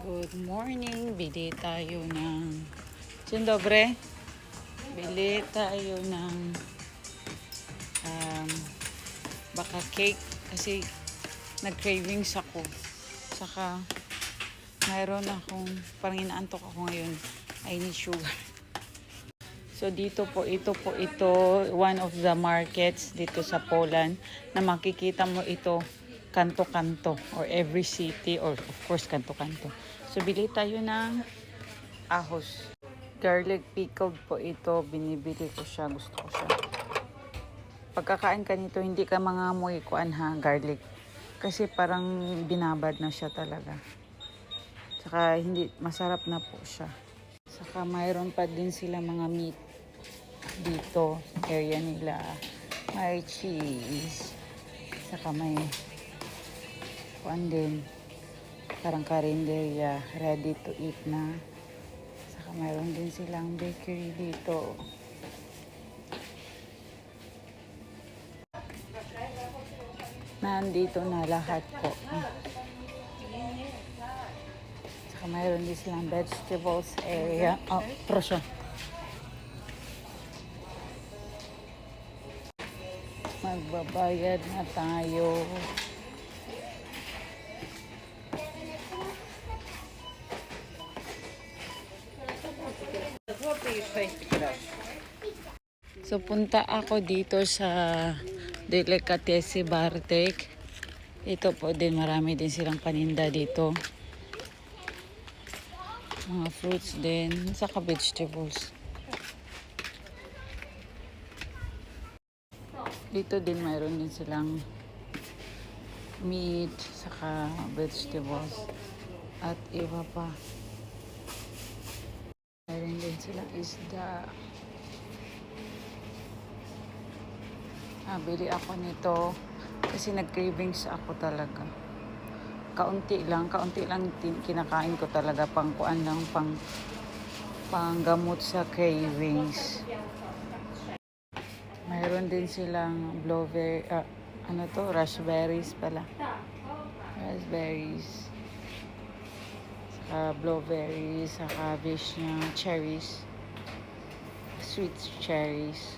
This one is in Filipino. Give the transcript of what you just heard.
Good morning. Bili tayo ng... Dzień dobry. Bili tayo ng baka cake kasi nag-cravings ako. Saka mayroon akong parang inaantok ako ngayon. I need sugar. So dito po, ito one of the markets dito sa Poland na makikita mo ito kanto-kanto or every city or of course kanto-kanto. So bili tayo ng ahos. Garlic pickled po ito, binibili ko siya, gusto ko siya. Pagkakain ka nito, hindi ka mangamoy kuan ha, garlic. Kasi parang binabad na siya talaga. Saka hindi, masarap na po siya. Saka mayroon pa din sila mga meat dito, area nila. May cheese. Saka may kuan din. Parang karinderya, ready to eat na. Saka mayroon din silang bakery dito. Nandito na lahat po. Saka mayroon din silang vegetables area. Oh, proszę. Magbabayad na tayo. So punta ako dito sa Delikatesy Bartek. Ito po din, marami din silang paninda dito. Mga fruits din, saka vegetables. Dito din mayroon din silang meat, saka vegetables. At iba pa. Mayroon din silang isda. Bili ako nito kasi nag-cravings ako talaga. Kaunti lang kinakain ko talaga, pangkuan lang, panggamot sa cravings. Mayroon din silang blueberry, raspberries pala. Raspberries. Saka blueberries, saka cherries. Sweet cherries.